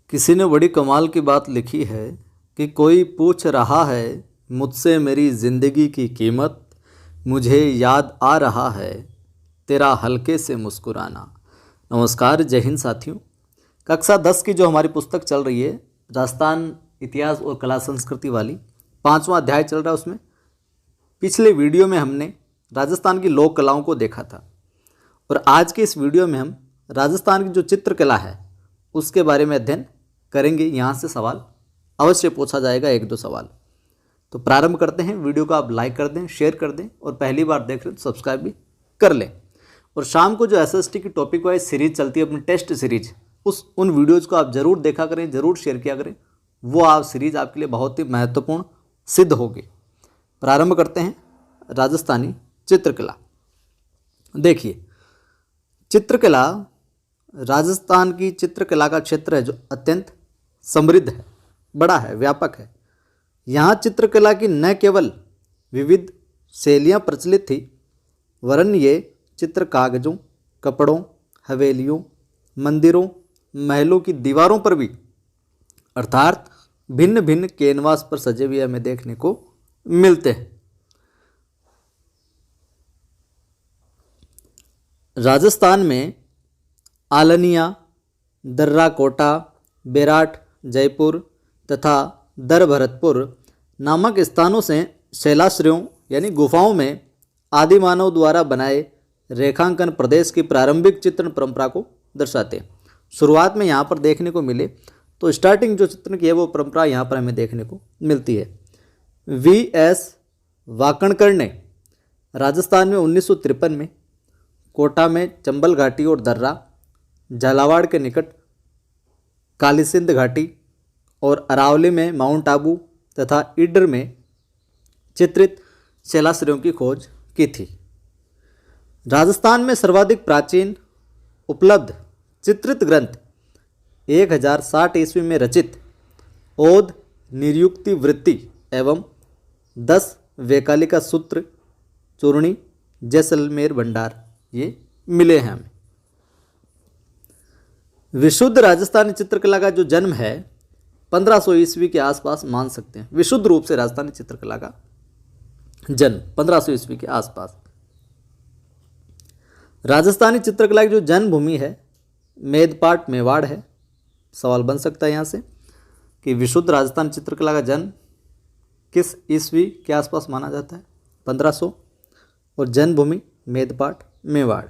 किसी ने बड़ी कमाल की बात लिखी है कि कोई पूछ रहा है मुझसे मेरी ज़िंदगी की कीमत, मुझे याद आ रहा है तेरा हल्के से मुस्कुराना। नमस्कार, जय हिंद साथियों। कक्षा 10 की जो हमारी पुस्तक चल रही है, राजस्थान इतिहास और कला संस्कृति वाली, 5वां अध्याय चल रहा है। उसमें पिछले वीडियो में हमने राजस्थान की लोक कलाओं को देखा था और आज के इस वीडियो में हम राजस्थान की जो चित्रकला है उसके बारे में अध्ययन करेंगे। यहाँ से सवाल अवश्य पूछा जाएगा, 1-2 सवाल। तो प्रारंभ करते हैं। वीडियो को आप लाइक कर दें, शेयर कर दें और पहली बार देख रहे हैं तो सब्सक्राइब भी कर लें। और शाम को जो एसएसटी की टॉपिक वाइज सीरीज चलती है, अपनी टेस्ट सीरीज, उन वीडियोज़ को आप ज़रूर देखा करें, ज़रूर शेयर किया करें। वो आप सीरीज आपके लिए बहुत ही महत्वपूर्ण सिद्ध होगी। प्रारंभ करते हैं राजस्थानी चित्रकला। देखिए, चित्रकला, राजस्थान की चित्रकला का क्षेत्र है जो अत्यंत समृद्ध है, बड़ा है, व्यापक है। यहाँ चित्रकला की न केवल विविध शैलियाँ प्रचलित थी, वरन ये चित्र कागजों, कपड़ों, हवेलियों, मंदिरों, महलों की दीवारों पर भी, अर्थात भिन्न भिन्न कैनवास पर सजे हुए हमें देखने को मिलते हैं। राजस्थान में आलनिया, दर्रा कोटा, बेराट, जयपुर तथा दर भरतपुर नामक स्थानों से शैलाश्रयों यानी गुफाओं में आदि मानव द्वारा बनाए रेखांकन प्रदेश की प्रारंभिक चित्रण परंपरा को दर्शाते हैं। शुरुआत में यहाँ पर देखने को मिले तो स्टार्टिंग जो चित्रण की है वो परंपरा यहाँ पर हमें देखने को मिलती है। V.S. वाकणकर ने राजस्थान में 1953 में कोटा में चंबल घाटी और दर्रा, झालावाड़ के निकट कालीसिंध घाटी और अरावली में माउंट आबू तथा ईडर में चित्रित शैलाश्रयों की खोज की थी। राजस्थान में सर्वाधिक प्राचीन उपलब्ध चित्रित ग्रंथ 1060 ईस्वी में रचित ओद निर्युक्ति वृत्ति एवं 10 वैकालिका सूत्र चूर्णी जैसलमेर भंडार ये मिले हैं हमें। विशुद्ध राजस्थानी चित्रकला का जो जन्म है 1500 ईस्वी के आसपास मान सकते हैं। विशुद्ध रूप से राजस्थानी चित्रकला का जन्म 1500 ईस्वी के आसपास। राजस्थानी चित्रकला की जो जन्मभूमि है मेदपाट मेवाड़ है। सवाल बन सकता है यहाँ से कि विशुद्ध राजस्थानी चित्रकला का जन्म किस ईस्वी के आसपास माना जाता है? 1500। और जन्मभूमि मेदपाट मेवाड़,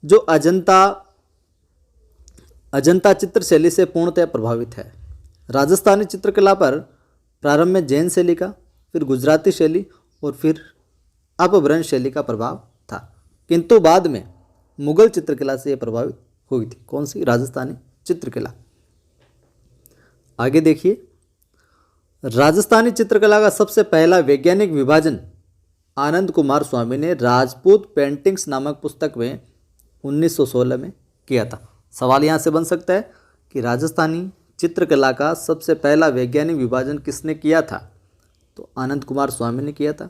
जो अजंता चित्र शैली से पूर्णतः प्रभावित है। राजस्थानी चित्रकला पर प्रारंभ में जैन शैली का, फिर गुजराती शैली और फिर अपभ्रंश शैली का प्रभाव था, किंतु बाद में मुगल चित्रकला से यह प्रभावित हुई थी। कौन सी? राजस्थानी चित्रकला। आगे देखिए, राजस्थानी चित्रकला का सबसे पहला वैज्ञानिक विभाजन आनंद कुमार स्वामी ने राजपूत पेंटिंग्स नामक पुस्तक में 1916 में किया था। सवाल यहाँ से बन सकता है कि राजस्थानी चित्रकला का सबसे पहला वैज्ञानिक विभाजन किसने किया था? तो आनंद कुमार स्वामी ने किया था,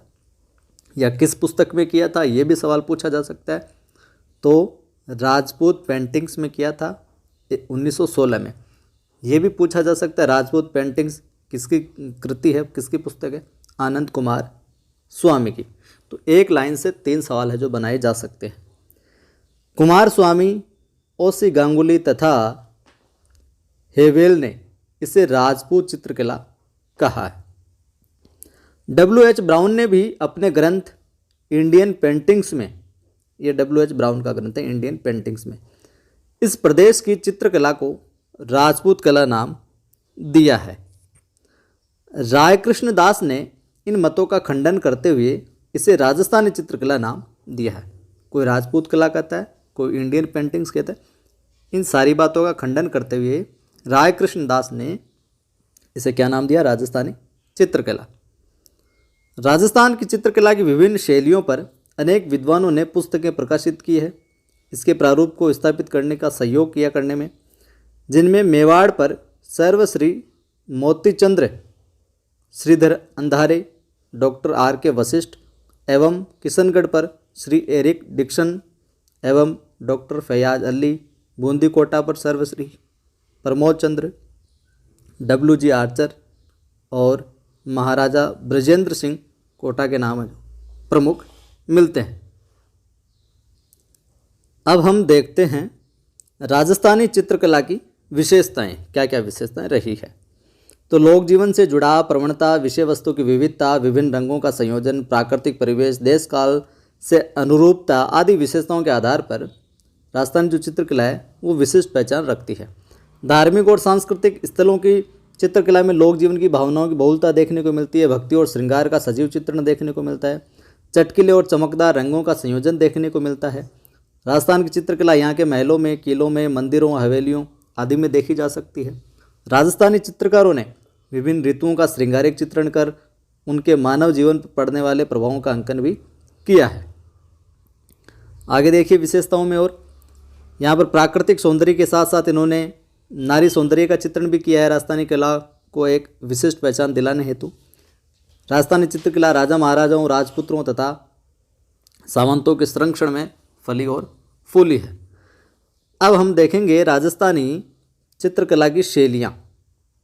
या किस पुस्तक में किया था, ये भी सवाल पूछा जा सकता है। तो राजपूत पेंटिंग्स में किया था 1916 में। ये भी पूछा जा सकता है राजपूत पेंटिंग्स किसकी कृति है, किसकी पुस्तक है? आनंद कुमार स्वामी की। तो एक लाइन से 3 सवाल है जो बनाए जा सकते हैं। कुमार स्वामी, ओसी गांगुली तथा हेवेल ने इसे राजपूत चित्रकला कहा है। W.H. ब्राउन ने भी अपने ग्रंथ इंडियन पेंटिंग्स में, ये W.H. ब्राउन का ग्रंथ है इंडियन पेंटिंग्स में, इस प्रदेश की चित्रकला को राजपूत कला नाम दिया है। राय कृष्ण दास ने इन मतों का खंडन करते हुए इसे राजस्थानी चित्रकला नाम दिया है। कोई राजपूत कला कहता है, कोई इंडियन पेंटिंग्स कहता है। इन सारी बातों का खंडन करते हुए राय कृष्ण दास ने इसे क्या नाम दिया? राजस्थानी चित्रकला। राजस्थान की चित्रकला की विभिन्न शैलियों पर अनेक विद्वानों ने पुस्तकें प्रकाशित की है इसके प्रारूप को स्थापित करने का सहयोग किया करने में, जिनमें मेवाड़ पर सर्वश्री मोतीचंद्र श्रीधर अंधारे, डॉक्टर R.K. वशिष्ठ एवं किशनगढ़ पर श्री एरिक डिक्सन एवं डॉक्टर फैयाज अली, बूंदी कोटा पर सर्वश्री प्रमोद चंद्र, WG आर्चर और महाराजा ब्रजेंद्र सिंह कोटा के नाम प्रमुख मिलते हैं। अब हम देखते हैं राजस्थानी चित्रकला की विशेषताएं, क्या क्या विशेषताएं रही है। तो लोक जीवन से जुड़ाव, प्रवणता, विषय वस्तु की विविधता, विभिन्न रंगों का संयोजन, प्राकृतिक परिवेश, देश काल से अनुरूपता आदि विशेषताओं के आधार पर राजस्थानी जो चित्रकला है वो विशिष्ट पहचान रखती है। धार्मिक और सांस्कृतिक स्थलों की चित्रकला में लोक जीवन की भावनाओं की बहुलता देखने को मिलती है। भक्ति और श्रृंगार का सजीव चित्रण देखने को मिलता है। चटकीले और चमकदार रंगों का संयोजन देखने को मिलता है। राजस्थान की चित्रकला यहाँ के महलों में, किलों में, मंदिरों, हवेलियों आदि में देखी जा सकती है। राजस्थानी चित्रकारों ने विभिन्न ऋतुओं का श्रृंगारिक चित्रण कर उनके मानव जीवन पर पड़ने वाले प्रभावों का अंकन भी किया है। आगे देखिए विशेषताओं में, और यहाँ पर प्राकृतिक सौंदर्य के साथ साथ इन्होंने नारी सौंदर्य का चित्रण भी किया है। राजस्थानी कला को एक विशिष्ट पहचान दिलाने हेतु राजस्थानी चित्रकला राजा महाराजाओं, राजपुत्रों तथा सामंतों के संरक्षण में फली और फूली है। अब हम देखेंगे राजस्थानी चित्रकला की शैलियाँ,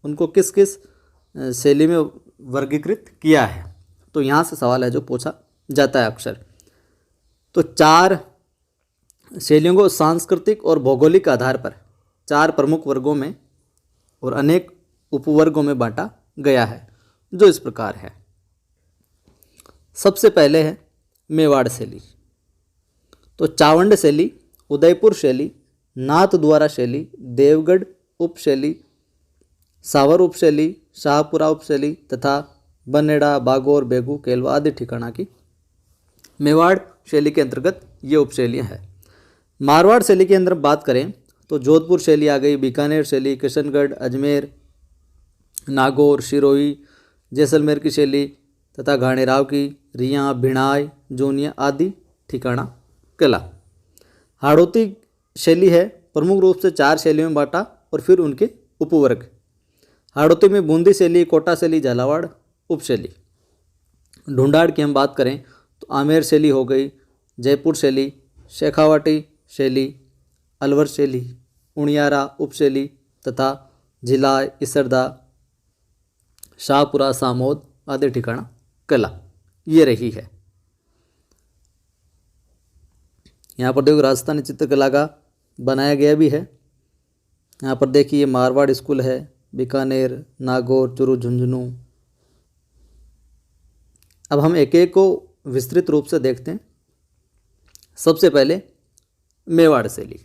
उनको किस किस शैली में वर्गीकृत किया है। तो यहाँ से सवाल है जो पूछा जाता है अक्सर। तो 4 शैलियों को सांस्कृतिक और भौगोलिक आधार पर 4 प्रमुख वर्गों में और अनेक उपवर्गों में बांटा गया है, जो इस प्रकार है। सबसे पहले है मेवाड़ शैली। तो चावंड शैली, उदयपुर शैली, नाथद्वारा शैली, देवगढ़ उपशैली, सावर उपशैली, शाहपुरा उपशैली तथा बनेड़ा, बागोर, बेगू, केलवा आदि ठिकाना की मेवाड़ शैली के अंतर्गत ये उपशैलियाँ हैं। मारवाड़ शैली के अंदर बात करें तो जोधपुर शैली आ गई, बीकानेर शैली, किशनगढ़, अजमेर, नागौर, सिरोही, जैसलमेर की शैली तथा घाणेराव की, रियाँ, भिणाई, जूनिया आदि ठिकाना कला। हाड़ौती शैली है, प्रमुख रूप से 4 शैलियों में बांटा और फिर उनके उपवर्ग। हाड़ौती में बूंदी शैली, कोटा शैली, झालावाड़ उपशैली। ढूंढाड़ की हम बात करें तो आमेर शैली हो गई, जयपुर शैली, शेखावाटी शैली, अलवर शैली, उनियारा उपशैली तथा झिलाई, इसरदा, शाहपुरा, सामोद आदि ठिकाना कला ये रही है। यहाँ पर देखो राजस्थानी चित्रकला का बनाया गया भी है। यहाँ पर देखिए मारवाड़ स्कूल है, बीकानेर, नागौर, चूरू, झुंझुनू। अब हम एक एक को विस्तृत रूप से देखते हैं। सबसे पहले मेवाड़ शैली।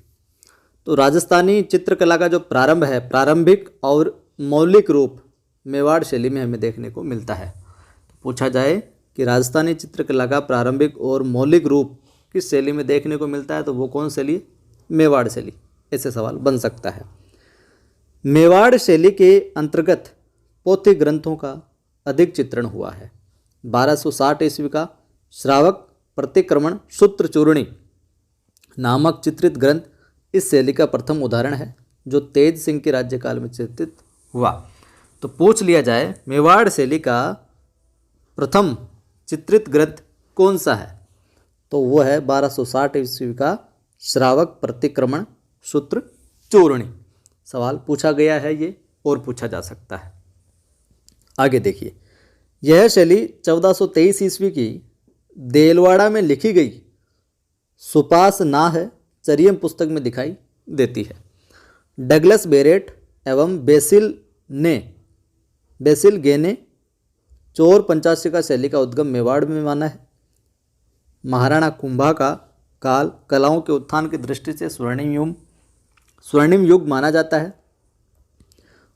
तो राजस्थानी चित्रकला का जो प्रारंभ है, प्रारंभिक और मौलिक रूप मेवाड़ शैली में हमें देखने को मिलता है। तो पूछा जाए कि राजस्थानी चित्रकला का प्रारंभिक और मौलिक रूप किस शैली में देखने को मिलता है, तो वो कौन शैली? मेवाड़ शैली। ऐसे सवाल बन सकता है। मेवाड़ शैली के अंतर्गत पोथी ग्रंथों का अधिक चित्रण हुआ है। 1260 ईस्वी का श्रावक प्रतिक्रमण सूत्र चूर्णी नामक चित्रित ग्रंथ इस शैली का प्रथम उदाहरण है, जो तेज सिंह के राज्यकाल में चित्रित हुआ। तो पूछ लिया जाए मेवाड़ शैली का प्रथम चित्रित ग्रंथ कौन सा है, तो वो है 1260 ईस्वी का श्रावक प्रतिक्रमण सूत्र चूर्णी। सवाल पूछा गया है ये और पूछा जा सकता है। आगे देखिए, यह शैली 1423 ईस्वी की देलवाड़ा में लिखी गई सुपास ना है चरियम पुस्तक में दिखाई देती है। डगलस बेरेट एवं बेसिल गे ने चोर पंचाशी शैली का उद्गम मेवाड़ में माना है। महाराणा कुंभा का काल कलाओं के उत्थान की दृष्टि से स्वर्णिम युग माना जाता है।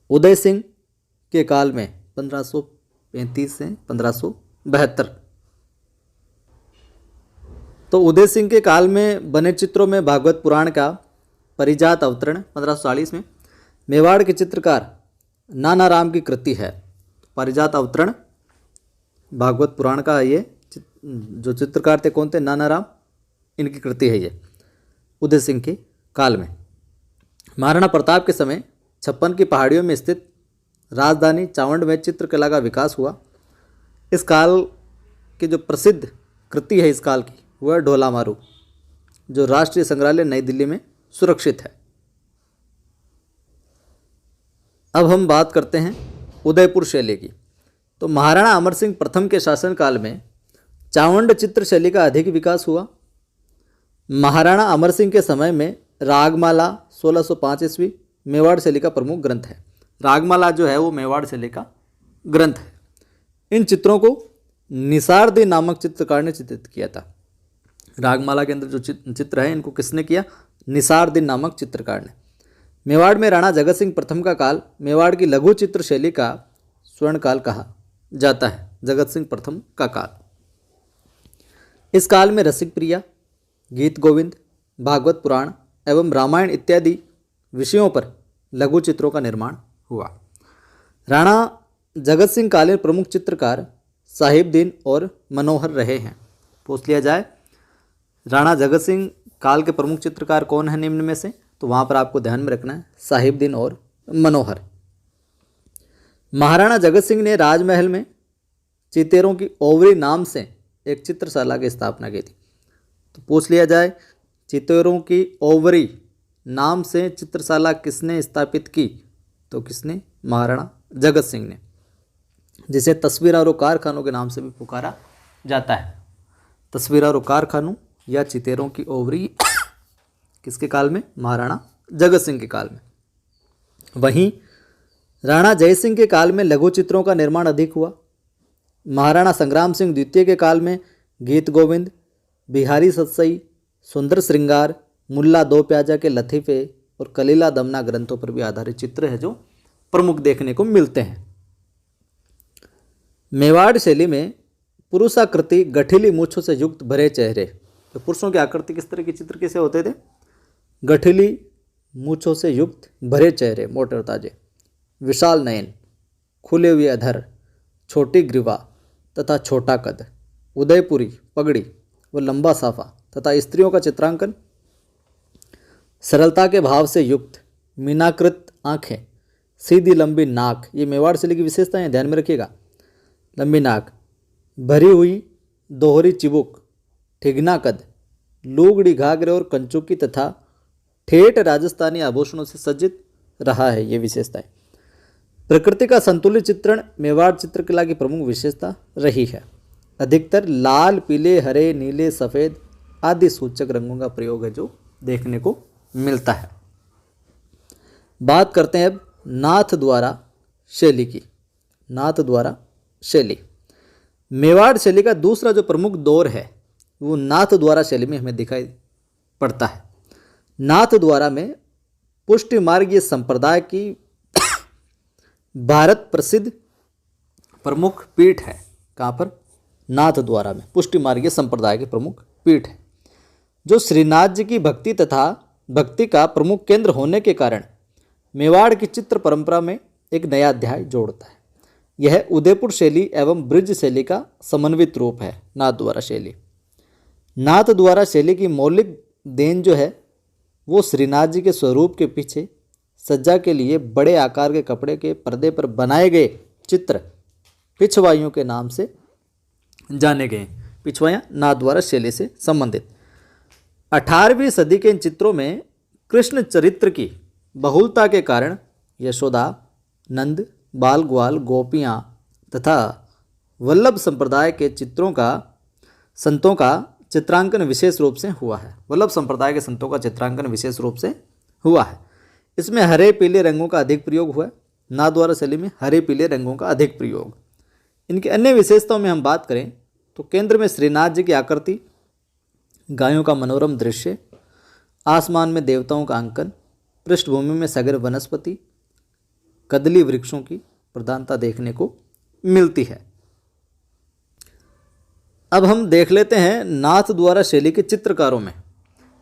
उदय सिंह के काल में 1535 से 1572। तो उदय सिंह के काल में बने चित्रों में भागवत पुराण का परिजात अवतरण 1540 में, मेवाड़ के चित्रकार नाना राम की कृति है। परिजात अवतरण भागवत पुराण का ये जो चित्रकार थे कौन थे? नाना राम, इनकी कृति है ये उदय सिंह के काल में। महाराणा प्रताप के समय 56 की पहाड़ियों में स्थित राजधानी चावंड में चित्रकला का विकास हुआ। इस काल की जो प्रसिद्ध कृति है इस काल की वह ढोला मारू, जो राष्ट्रीय संग्रहालय नई दिल्ली में सुरक्षित है। अब हम बात करते हैं उदयपुर शैली की। तो महाराणा अमर सिंह प्रथम के शासनकाल में चावंड चित्र शैली का अधिक विकास हुआ। महाराणा अमर सिंह के समय में रागमाला 1605 ईस्वी मेवाड़ शैली का प्रमुख ग्रंथ है। रागमाला जो है वो मेवाड़ शैली का ग्रंथ है। इन चित्रों को निसारदी नामक चित्रकार ने चित्रित किया था। रागमाला के अंदर जो चित्र है इनको किसने किया? निसारदी नामक चित्रकार ने। मेवाड़ में राणा जगत सिंह प्रथम का काल मेवाड़ की लघु चित्र शैली का स्वर्णकाल कहा जाता है। जगत सिंह प्रथम का काल। इस काल में रसिक प्रिया, गीत गोविंद, भागवत पुराण एवं रामायण इत्यादि विषयों पर लघु चित्रों का निर्माण हुआ। राणा जगत सिंह कालीन प्रमुख चित्रकार साहिबदीन और मनोहर रहे हैं। पूछ लिया जाए राणा जगत सिंह काल के प्रमुख चित्रकार कौन है निम्न में से, तो वहाँ पर आपको ध्यान में रखना है साहिबदीन और मनोहर। महाराणा जगत सिंह ने राजमहल में चितेरों की ओवरी नाम से एक चित्रशाला की स्थापना की थी। तो पूछ लिया जाए चितेरों की ओवरी नाम से चित्रशाला किसने स्थापित की, तो किसने? महाराणा जगत सिंह ने, जिसे तस्वीरार और कारखानों के नाम से भी पुकारा जाता है। तस्वीरार और कारखानों या चितेरों की ओवरी किसके काल में? महाराणा जगत सिंह के काल में। वहीं राणा जयसिंह के काल में लघु चित्रों का निर्माण अधिक हुआ। महाराणा संग्राम सिंह द्वितीय के काल में गीत गोविंद, बिहारी सतसई, सुंदर श्रृंगार, मुल्ला दो प्याजा के लतीफ़े और कलीला दमना ग्रंथों पर भी आधारित चित्र है जो प्रमुख देखने को मिलते हैं। मेवाड़ शैली में पुरुषाकृति गठिली मूछों से युक्त भरे चेहरे। तो पुरुषों की आकृति किस तरह के चित्र कैसे होते थे? गठिली मूछों से युक्त भरे चेहरे, मोटे और ताजे, विशाल नयन, खुले हुए अधर, छोटी ग्रीवा तथा छोटा कद, उदयपुरी पगड़ी व लंबा साफा तथा स्त्रियों का चित्रांकन, सरलता के भाव से युक्त मीनाकृत आँखें, सीधी लंबी नाक, ये मेवाड़ शैली की विशेषताएं, ध्यान में रखिएगा। लंबी नाक, भरी हुई दोहरी चिबुक, ठिगना कद, लूगड़ी घाघरे और कंचुकी तथा ठेठ राजस्थानी आभूषणों से सज्जित रहा है। ये विशेषताएं। प्रकृति का संतुलित चित्रण मेवाड़ चित्रकला की प्रमुख विशेषता रही है। अधिकतर लाल, पीले, हरे, नीले, सफ़ेद आदि सूचक रंगों का प्रयोग है जो देखने को मिलता है। बात करते हैं अब नाथ द्वारा शैली की। नाथ द्वारा शैली मेवाड़ शैली का दूसरा जो प्रमुख दौर है वो नाथ द्वारा शैली में हमें दिखाई पड़ता है। नाथ द्वारा में पुष्टि मार्गीय संप्रदाय की भारत प्रसिद्ध प्रमुख पीठ है। कहाँ पर? नाथ द्वारा में पुष्टि मार्गीय संप्रदाय की प्रमुख पीठ है, जो श्रीनाथ जी की भक्ति तथा भक्ति का प्रमुख केंद्र होने के कारण मेवाड़ की चित्र परंपरा में एक नया अध्याय जोड़ता है। यह उदयपुर शैली एवं ब्रिज शैली का समन्वित रूप है। नाथ द्वारा शैली। नाथ द्वारा शैली की मौलिक देन जो है वो श्रीनाथ जी के स्वरूप के पीछे सज्जा के लिए बड़े आकार के कपड़े के पर्दे पर बनाए गए चित्र पिछवाइयों के नाम से जाने गए। पिछवाइयाँ नाथ द्वारा शैली से संबंधित। 18वीं सदी के इन चित्रों में कृष्ण चरित्र की बहुलता के कारण यशोदा, नंद, बाल ग्वाल, गोपियाँ तथा वल्लभ संप्रदाय के संतों का चित्रांकन विशेष रूप से हुआ है। वल्लभ संप्रदाय के संतों का चित्रांकन विशेष रूप से हुआ है। इसमें हरे पीले रंगों का अधिक प्रयोग हुआ है। नाथ द्वारा शैली में हरे पीले रंगों का अधिक प्रयोग। इनकी अन्य विशेषताओं में हम बात करें तो केंद्र में श्रीनाथ जी की आकृति, गायों का मनोरम दृश्य, आसमान में देवताओं का अंकन, पृष्ठभूमि में सगर वनस्पति, कदली वृक्षों की प्रधानता देखने को मिलती है। अब हम देख लेते हैं नाथ द्वारा शैली के चित्रकारों में।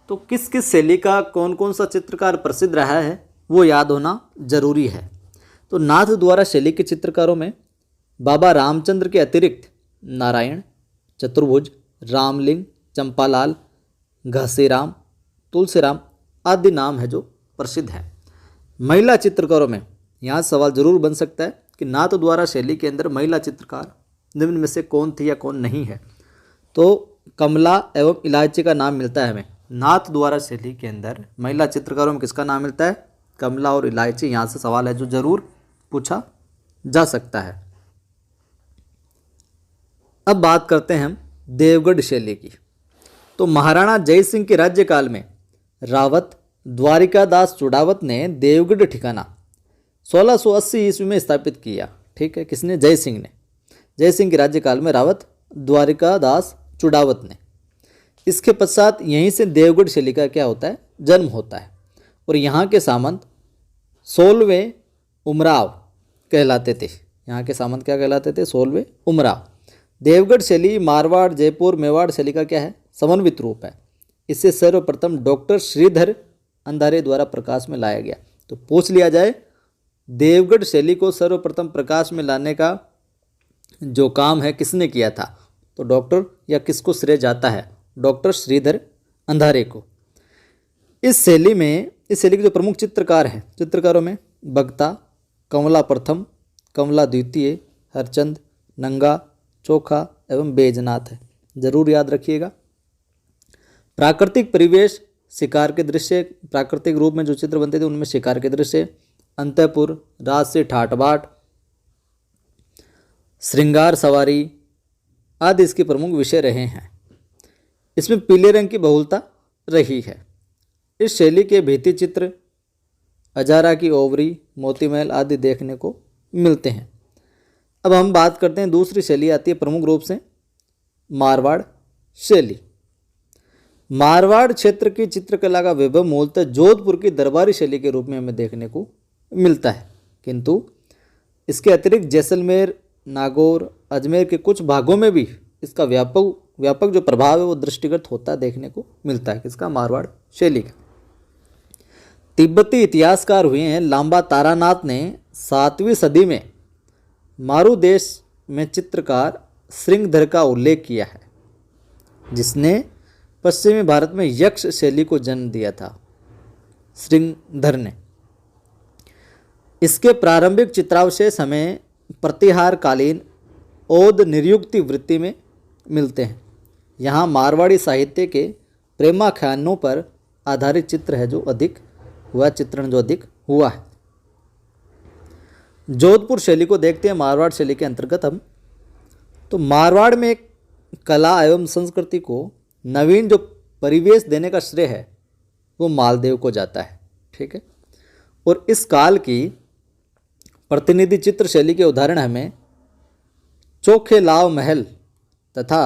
तो किस किस शैली का कौन कौन सा चित्रकार प्रसिद्ध रहा है वो याद होना जरूरी है। तो नाथ द्वारा शैली के चित्रकारों में बाबा रामचंद्र के अतिरिक्त नारायण, चतुर्भुज, रामलिंग, चंपालाल, घसीराम, तुलसीराम आदि नाम है जो प्रसिद्ध हैं। महिला चित्रकारों में यहाँ सवाल जरूर बन सकता है कि नाथ द्वारा शैली के अंदर महिला चित्रकार निम्न में से कौन थी या कौन नहीं है। तो कमला एवं इलायची का नाम मिलता है हमें। नाथ द्वारा शैली के अंदर महिला चित्रकारों में किसका नाम मिलता है? कमला और इलायची। यहाँ से सवाल है जो जरूर पूछा जा सकता है। अब बात करते हैं हम देवगढ़ शैली की। तो महाराणा जय सिंह के राज्यकाल में रावत द्वारिकादास चुड़ावत ने देवगढ़ ठिकाना 1680 ईस्वी में स्थापित किया। ठीक है, किसने? जय सिंह ने। जय सिंह के राज्यकाल में रावत द्वारिकादास चुड़ावत ने। इसके पश्चात यहीं से देवगढ़ शैली का क्या होता है? जन्म होता है। और यहाँ के सामंत 16वें उमराव कहलाते थे। यहाँ के सामंत क्या कहलाते थे? 16वें उमराव। देवगढ़ शैली मारवाड़, जयपुर, मेवाड़ शैली का क्या है? समन्वित रूप है। इसे सर्वप्रथम डॉक्टर श्रीधर अंधारे द्वारा प्रकाश में लाया गया। तो पूछ लिया जाए, देवगढ़ शैली को सर्वप्रथम प्रकाश में लाने का जो काम है किसने किया था? तो डॉक्टर या किसको श्रेय जाता है? डॉक्टर श्रीधर अंधारे को। इस शैली के जो प्रमुख चित्रकार हैं, चित्रकारों में बगता, कमला प्रथम, कमला द्वितीय, हरचंद, नंगा, चोखा एवं बैजनाथ है। जरूर याद रखिएगा। प्राकृतिक परिवेश, शिकार के दृश्य, प्राकृतिक रूप में जो चित्र बनते थे उनमें शिकार के दृश्य, अंतःपुर, राजसी ठाट बाट, श्रृंगार सवारी आदि इसके प्रमुख विषय रहे हैं। इसमें पीले रंग की बहुलता रही है। इस शैली के भित्ति चित्र अजारा की ओवरी, मोती महल आदि देखने को मिलते हैं। अब हम बात करते हैं, दूसरी शैली आती है प्रमुख रूप से मारवाड़ शैली। मारवाड़ क्षेत्र की चित्रकला का वैभव मूलतः जोधपुर की दरबारी शैली के रूप में हमें देखने को मिलता है, किंतु इसके अतिरिक्त जैसलमेर, नागौर, अजमेर के कुछ भागों में भी इसका व्यापक जो प्रभाव है वो दृष्टिगत होता देखने को मिलता है। किसका? मारवाड़ शैली का। तिब्बती इतिहासकार हुए हैं लांबा तारानाथ ने 7वीं सदी में मारू देश में चित्रकार श्रृंगधर का उल्लेख किया है, जिसने पश्चिमी भारत में यक्ष शैली को जन्म दिया था। श्रृंगधर ने। इसके प्रारंभिक चित्रावशेष हमें प्रतिहारकालीन औद निर्युक्ति वृत्ति में मिलते हैं। यहाँ मारवाड़ी साहित्य के प्रेमाख्यानों पर आधारित चित्र है जो अधिक हुआ है। जोधपुर शैली को देखते हैं मारवाड़ शैली के अंतर्गत हम। तो मारवाड़ में कला एवं संस्कृति को नवीन जो परिवेश देने का श्रेय है वो मालदेव को जाता है। ठीक है, और इस काल की प्रतिनिधि चित्र शैली के उदाहरण हमें चोखे लाव महल तथा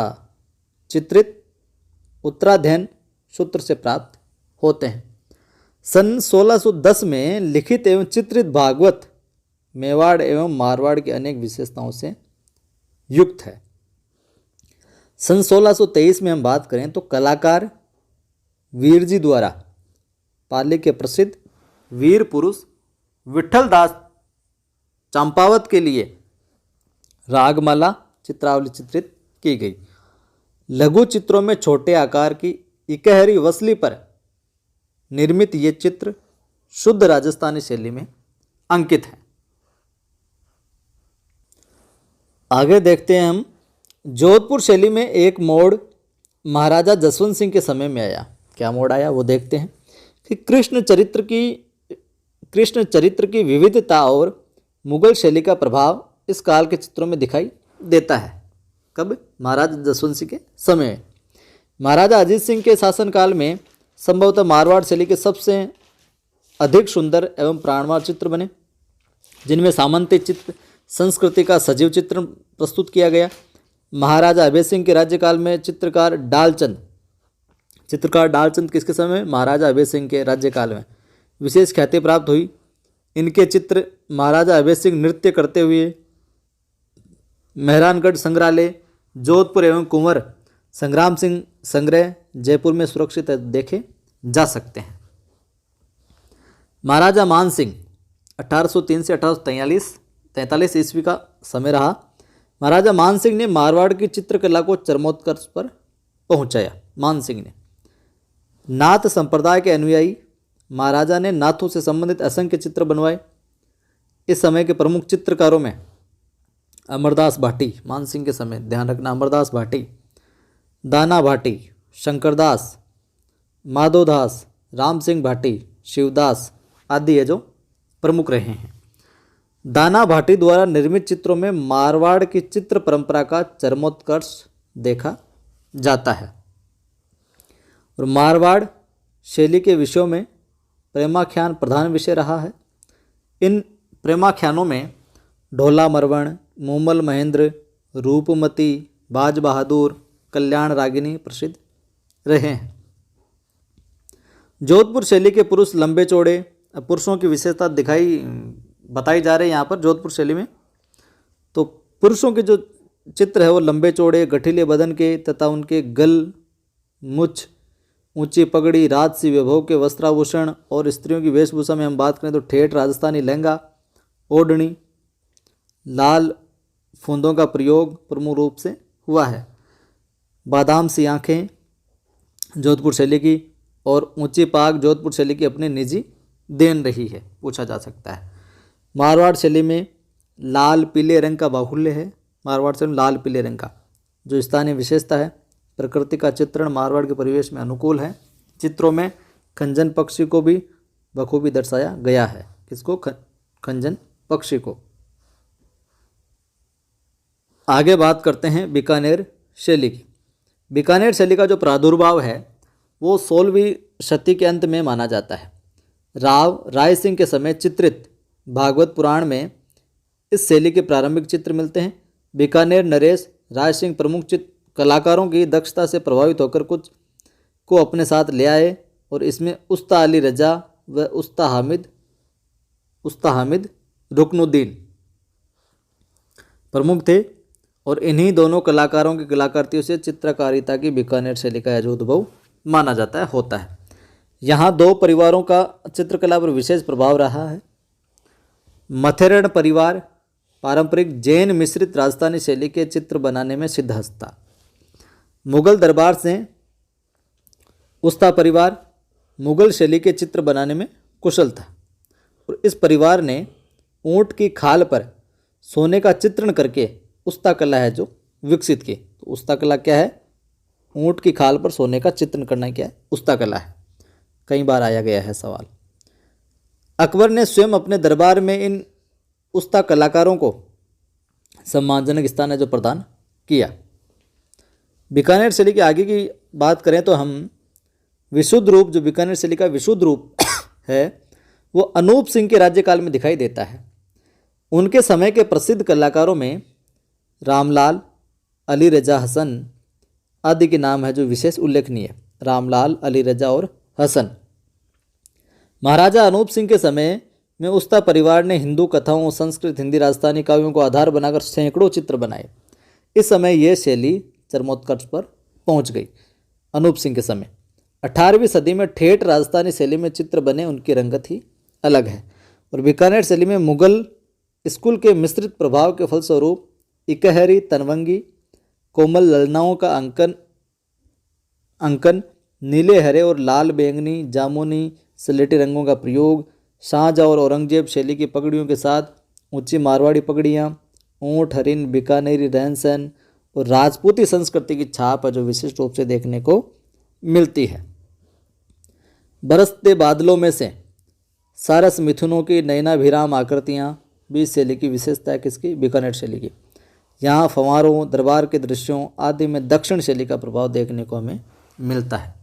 चित्रित उत्तराध्ययन सूत्र से प्राप्त होते हैं। सन 1610 में लिखित एवं चित्रित भागवत मेवाड़ एवं मारवाड़ की अनेक विशेषताओं से युक्त है। सन 1623 में हम बात करें तो कलाकार वीरजी द्वारा पाली के प्रसिद्ध वीर पुरुष विठल दास चंपावत के लिए रागमाला चित्रावली चित्रित की गई। लघु चित्रों में छोटे आकार की इकहरी वसली पर निर्मित ये चित्र शुद्ध राजस्थानी शैली में अंकित है। आगे देखते हैं हम, जोधपुर शैली में एक मोड़ महाराजा जसवंत सिंह के समय में आया। क्या मोड़ आया वो देखते हैं कि कृष्ण चरित्र की विविधता और मुगल शैली का प्रभाव इस काल के चित्रों में दिखाई देता है। कब? महाराजा जसवंत सिंह के समय। महाराजा अजीत सिंह के शासनकाल में संभवतः मारवाड़ शैली के सबसे अधिक सुंदर एवं प्राणवान चित्र बने, जिनमें सामंती चित्र संस्कृति का सजीव चित्र प्रस्तुत किया गया। महाराजा अभय सिंह के राज्यकाल में चित्रकार डालचंद किसके समय? महाराजा अभय सिंह के राज्यकाल में विशेष ख्याति प्राप्त हुई। इनके चित्र महाराजा अभय सिंह नृत्य करते हुए मेहरानगढ़ संग्रहालय, जोधपुर एवं कुंवर संग्राम सिंह संग्रह जयपुर में सुरक्षित देखे जा सकते हैं। महाराजा मान सिंह 1803 से 1843 ईस्वी का समय रहा। महाराजा मान सिंह ने मारवाड़ की चित्रकला को चरमोत्कर्ष पर पहुंचाया। मान सिंह ने नाथ संप्रदाय के अनुयायी महाराजा ने नाथों से संबंधित असंख्य चित्र बनवाए। इस समय के प्रमुख चित्रकारों में अमरदास भाटी, मान सिंह के समय ध्यान रखना, अमरदास भाटी, दाना भाटी, शंकरदास, माधोदास, राम सिंह भाटी, शिवदास आदि है जो प्रमुख रहे हैं। दाना भाटी द्वारा निर्मित चित्रों में मारवाड़ की चित्र परंपरा का चरमोत्कर्ष देखा जाता है। और मारवाड़ शैली के विषयों में प्रेमाख्यान प्रधान विषय रहा है। इन प्रेमाख्यानों में ढोला मरवण, मूमल महेंद्र, रूपमती, बाज बहादुर, कल्याण रागिनी प्रसिद्ध रहे हैं। जोधपुर शैली के पुरुष लंबे चौड़े, पुरुषों की विशेषता बताई जा रही है यहाँ पर जोधपुर शैली में। तो पुरुषों के जो चित्र है वो लंबे चौड़े, गठीले बदन के तथा उनके गल, मुछ, ऊंची पगड़ी, राजसी वैभव के वस्त्राभूषण। और स्त्रियों की वेशभूषा में हम बात करें तो ठेठ राजस्थानी लहंगा, ओढ़नी, लाल फूंदों का प्रयोग प्रमुख रूप से हुआ है। बादाम सी आँखें जोधपुर शैली की और ऊंची पाग जोधपुर शैली की अपनी निजी देन रही है, पूछा जा सकता है। मारवाड़ शैली में लाल पीले रंग का बाहुल्य है। मारवाड़ शैली में लाल पीले रंग का जो स्थानीय विशेषता है। प्रकृति का चित्रण मारवाड़ के परिवेश में अनुकूल है। चित्रों में खंजन पक्षी को भी बखूबी दर्शाया गया है। किसको? खंजन पक्षी को। आगे बात करते हैं बीकानेर शैली की। बीकानेर शैली का जो प्रादुर्भाव है वो 16वीं शती के अंत में माना जाता है। राव राय सिंह के समय चित्रित भागवत पुराण में इस शैली के प्रारंभिक चित्र मिलते हैं। बीकानेर नरेश राय सिंह प्रमुख कलाकारों की दक्षता से प्रभावित होकर कुछ को अपने साथ ले आए और इसमें उस्ता अली रजा व उस्ता हामिद रुकनुद्दीन प्रमुख थे। और इन्हीं दोनों कलाकारों की कलाकृतियों से चित्रकारिता की बीकानेर शैली का यजोद्भव माना जाता होता है। यहाँ दो परिवारों का चित्रकला पर विशेष प्रभाव रहा है। मथेरण परिवार पारंपरिक जैन मिश्रित राजस्थानी शैली के चित्र बनाने में सिद्धहस्त था। मुगल दरबार से उस्ता परिवार मुगल शैली के चित्र बनाने में कुशल था और इस परिवार ने ऊंट की खाल पर सोने का चित्रण करके उस्ता कला है जो विकसित की। तो उस्ता कला क्या है? ऊंट की खाल पर सोने का चित्रण करना क्या है? उस्ता कला है। कई बार आया गया है सवाल। अकबर ने स्वयं अपने दरबार में इन उस्ता कलाकारों को सम्मानजनक स्थान है जो प्रदान किया। बीकानेर शैली के आगे की बात करें तो हम विशुद्ध रूप, जो बीकानेर शैली का विशुद्ध रूप है वो अनूप सिंह के राज्यकाल में दिखाई देता है। उनके समय के प्रसिद्ध कलाकारों में रामलाल, अली रजा हसन आदि के नाम है जो विशेष उल्लेखनीय है। रामलाल, अली रजा और हसन। महाराजा अनूप सिंह के समय में उस्ता परिवार ने हिंदू कथाओं, संस्कृत, हिंदी, राजस्थानी काव्यों को आधार बनाकर सैकड़ों चित्र बनाए। इस समय यह शैली चरमोत्कर्ष पर पहुंच गई। अनूप सिंह के समय 18वीं सदी में ठेठ राजस्थानी शैली में चित्र बने, उनकी रंगत ही अलग है। और बीकानेर शैली में मुगल स्कूल के मिश्रित प्रभाव के फलस्वरूप इकहरी, तनवंगी, कोमल ललनाओं का अंकन, नीले, हरे और लाल, बैंगनी, जामुनी, स्लेटी रंगों का प्रयोग, शाहजहाँ और औरंगजेब शैली की पगड़ियों के साथ ऊंची मारवाड़ी पगड़ियाँ, ऊँट, हरिन, बीकानेरी रहन सहन और राजपूती संस्कृति की छाप है जो विशिष्ट रूप से देखने को मिलती है। बरसते बादलों में से सारस मिथुनों की नयनाभिराम आकृतियाँ भी इस शैली की विशेषता है। किसकी? बीकानेर शैली की। यहाँ फंवारों, दरबार के दृश्यों आदि में दक्षिण शैली का प्रभाव देखने को हमें मिलता है।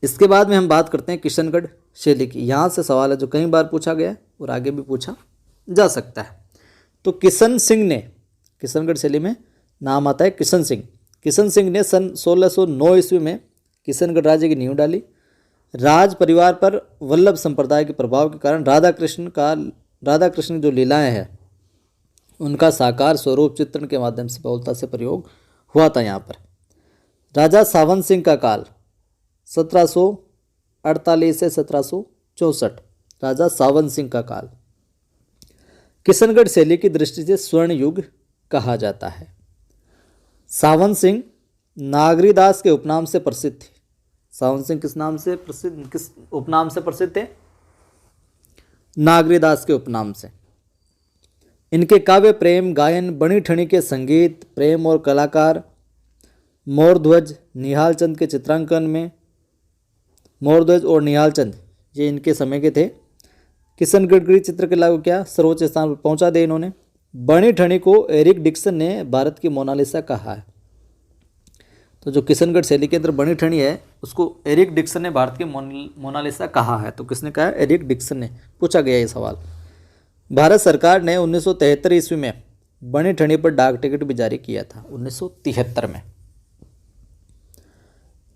इसके बाद में हम बात करते हैं किशनगढ़ शैली की। यहाँ से सवाल है जो कई बार पूछा गया और आगे भी पूछा जा सकता है। तो किशन सिंह ने, किशनगढ़ शैली में नाम आता है किशन सिंह। किशन सिंह ने सन 1609 ईस्वी में किशनगढ़ राज्य की नींव डाली। राज परिवार पर वल्लभ संप्रदाय के प्रभाव के कारण राधा कृष्ण जो लीलाएं हैं उनका साकार स्वरूप चित्रण के माध्यम से बहुलता से प्रयोग हुआ था। यहाँ पर राजा सावन सिंह का काल 1748 से 1764, राजा सावन सिंह का काल किशनगढ़ शैली की दृष्टि से स्वर्ण युग कहा जाता है। सावन सिंह नागरीदास के उपनाम से प्रसिद्ध थे। सावन सिंह किस उपनाम से प्रसिद्ध थे? नागरीदास के उपनाम से। इनके काव्य प्रेम, गायन, बणी ठणी के संगीत, प्रेम और कलाकार मोरध्वज, निहालचंद के चित्रांकन में, मोरध्वज और निहालचंद ये इनके समय के थे किशन गडकरी चित्रकला को क्या सर्वोच्च स्थान पर पहुंचा दिया इन्होंने। बनी ठनी को एरिक डिक्सन ने भारत की मोनालिसा कहा है। तो जो किशनगढ़ शैली के अंदर बनी ठनी है उसको एरिक डिक्सन ने भारत की मोनालिसा कहा है। तो किसने कहा है? एरिक डिक्सन ने। पूछा गया ये सवाल। भारत सरकार ने 1973 ईस्वी में बनी ठनी पर डाक टिकट भी जारी किया था, 1973 में।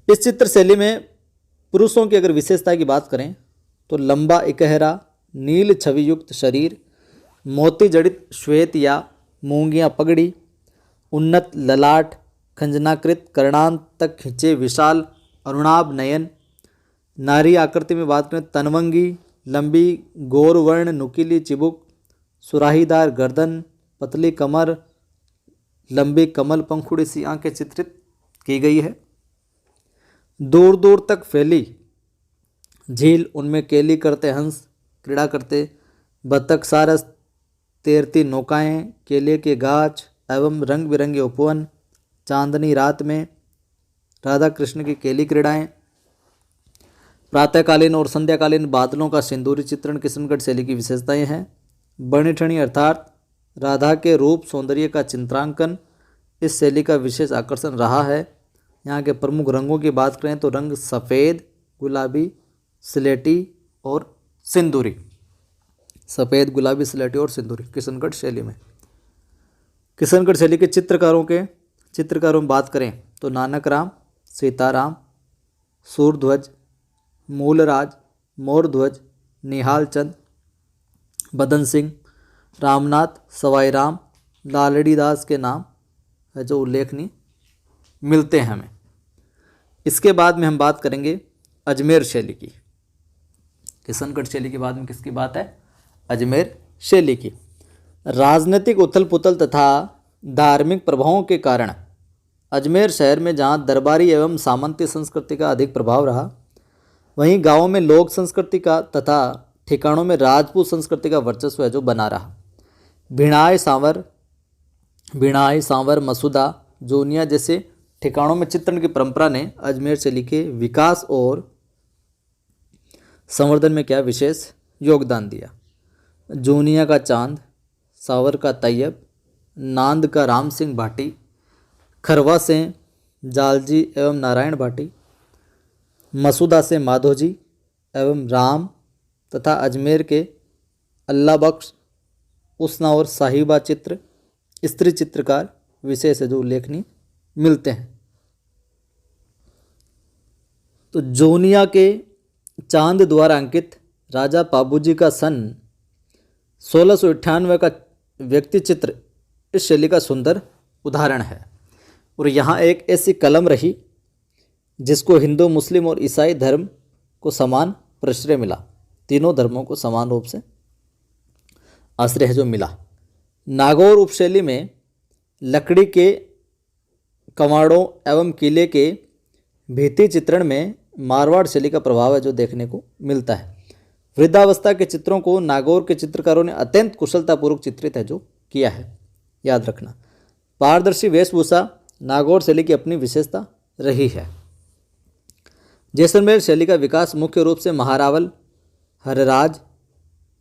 इस चित्र शैली में पुरुषों की अगर विशेषता की बात करें तो लंबा इकहरा नील छवि युक्त शरीर, मोती जड़ित श्वेत या मूंगिया पगड़ी, उन्नत ललाट, खंजनाकृत कर्णांत तक खिंचे विशाल अरुणाभ नयन। नारी आकृति में बात करें तनवंगी, लंबी गौरवर्ण नुकीली चिबुक, सुराहीदार गर्दन, पतली कमर, लंबी कमल पंखुड़ी सी आंखें चित्रित की गई है। दूर दूर तक फैली झील, उनमें केली करते हंस क्रीड़ा करते, बतख सारस तैरती नौकाएं, केले के गाछ एवं रंग बिरंगे उपवन, चांदनी रात में राधा कृष्ण की केली क्रीड़ाएं, प्रातःकालीन और संध्याकालीन बादलों का सिंदूरी चित्रण किशनगढ़ शैली की विशेषताएं हैं। बनी ठनी अर्थात राधा के रूप सौंदर्य का चित्रांकन इस शैली का विशेष आकर्षण रहा है। यहाँ के प्रमुख रंगों की बात करें तो रंग सफ़ेद, गुलाबी, स्लेटी और सिंदूरी। सफ़ेद, गुलाबी, स्लेटी और सिंदूरी किशनगढ़ शैली में। किशनगढ़ शैली के चित्रकारों में बात करें तो नानक राम, सीताराम, सूरध्वज, मूलराज, मोरध्वज, निहाल चंद, बदन सिंह, रामनाथ, सवाई राम, लालड़ी दास के नाम है जो उल्लेखनीय मिलते हैं हमें। इसके बाद में हम बात करेंगे अजमेर शैली की। किशनगढ़ शैली के बाद में किसकी बात है? अजमेर शैली की। राजनीतिक उथल पुथल तथा धार्मिक प्रभावों के कारण अजमेर शहर में जहाँ दरबारी एवं सामंती संस्कृति का अधिक प्रभाव रहा, वहीं गांवों में लोक संस्कृति का तथा ठिकानों में राजपूत संस्कृति का वर्चस्व है जो बना रहा। भिणाई, सांवर, मसूदा, जोनिया जैसे ठिकानों में चित्रण की परंपरा ने अजमेर शैली के विकास और संवर्धन में क्या विशेष योगदान दिया। जोनिया का चांद, सांवर का तैयब, नांद का राम सिंह भाटी, खरवा से जालजी एवं नारायण भाटी, मसूदा से माधोजी एवं राम तथा अजमेर के अल्लाह बख्श, उसना और साहिबा चित्र स्त्री चित्रकार विशेष है जो उल्लेखनीय मिलते हैं। तो जोनिया के चांद द्वारा अंकित राजा पाबूजी का सन 1698 का व्यक्ति चित्र इस शैली का सुंदर उदाहरण है। और यहाँ एक ऐसी कलम रही जिसको हिंदू, मुस्लिम और ईसाई धर्म को समान प्रश्रय मिला। तीनों धर्मों को समान रूप से आश्रय है जो मिला। नागौर उपशैली में लकड़ी के कमाड़ों एवं किले के भित्ति चित्रण में मारवाड़ शैली का प्रभाव है जो देखने को मिलता है। वृद्धावस्था के चित्रों को नागौर के चित्रकारों ने अत्यंत कुशलतापूर्वक चित्रित है जो किया है, याद रखना। पारदर्शी वेशभूषा नागौर शैली की अपनी विशेषता रही है। जैसलमेर शैली का विकास मुख्य रूप से महारावल, हरराज,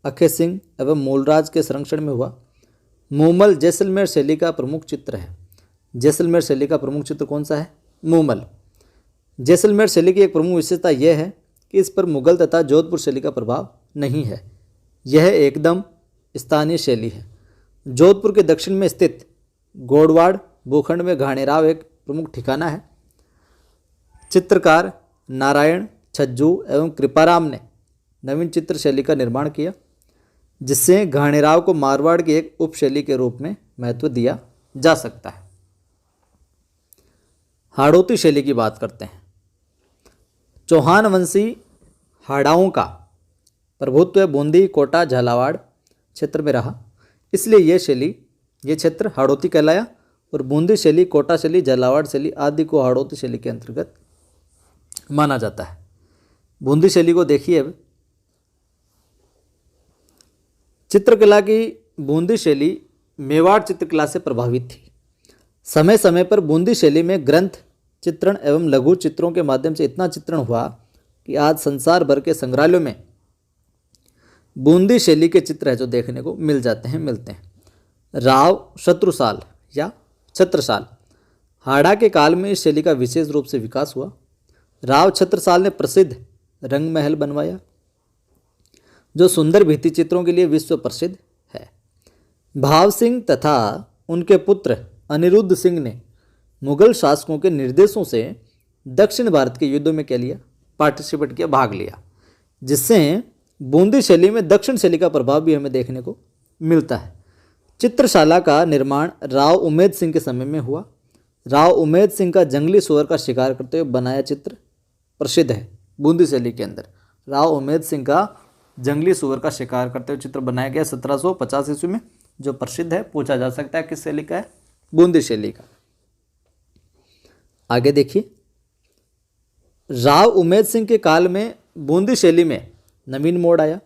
अखे सिंह एवं मूलराज के संरक्षण में हुआ। मूमल जैसलमेर शैली का प्रमुख चित्र है। जैसलमेर शैली का प्रमुख चित्र कौन सा है? मूमल। जैसलमेर शैली की एक प्रमुख विशेषता यह है कि इस पर मुगल तथा जोधपुर शैली का प्रभाव नहीं है। यह एकदम स्थानीय शैली है। जोधपुर के दक्षिण में स्थित गोडवाड़ भूखंड में घाणेराव एक प्रमुख ठिकाना है। चित्रकार नारायण, छज्जू एवं कृपाराम ने नवीन चित्र शैली का निर्माण किया, जिससे घाणेराव को मारवाड़ की एक उपशैली के रूप में महत्व दिया जा सकता है। हाड़ौती शैली की बात करते हैं। चौहान वंशी हाड़ाओं का प्रभुत्व बूंदी, कोटा, झालावाड़ क्षेत्र में रहा, इसलिए ये क्षेत्र हाड़ौती कहलाया। और बूंदी शैली, कोटा शैली, झालावाड़ शैली आदि को हाड़ौती शैली के अंतर्गत माना जाता है। बूंदी शैली को देखिए। अब चित्रकला की बूंदी शैली मेवाड़ चित्रकला से प्रभावित थी। समय समय पर बूंदी शैली में ग्रंथ चित्रण एवं लघु चित्रों के माध्यम से इतना चित्रण हुआ कि आज संसार भर के संग्रहालयों में बूंदी शैली के चित्र है जो देखने को मिलते हैं। राव शत्रुसाल या छत्रसाल, हाड़ा के काल में इस शैली का विशेष रूप से विकास हुआ। राव छत्रसाल ने प्रसिद्ध रंग महल बनवाया जो सुंदर भित्ति चित्रों के लिए विश्व प्रसिद्ध है। भाव सिंह तथा उनके पुत्र अनिरुद्ध सिंह ने मुगल शासकों के निर्देशों से दक्षिण भारत के युद्धों में क्या लिया, पार्टिसिपेट किया, भाग लिया, जिससे बूंदी शैली में दक्षिण शैली का प्रभाव भी हमें देखने को मिलता है। चित्रशाला का निर्माण राव उमेद सिंह के समय में हुआ। राव उमेद सिंह का जंगली सुअर का शिकार करते हुए बनाया चित्र प्रसिद्ध है। बूंदी शैली के अंदर राव उमेद सिंह का जंगली सुअर का शिकार करते हुए चित्र बनाया गया 1750 ईस्वी में, जो प्रसिद्ध है। पूछा जा सकता है किस शैली का है, बूंदी शैली का। आगे देखिए, राव उमेद सिंह के काल में बूंदी शैली में नवीन मोड़ आया,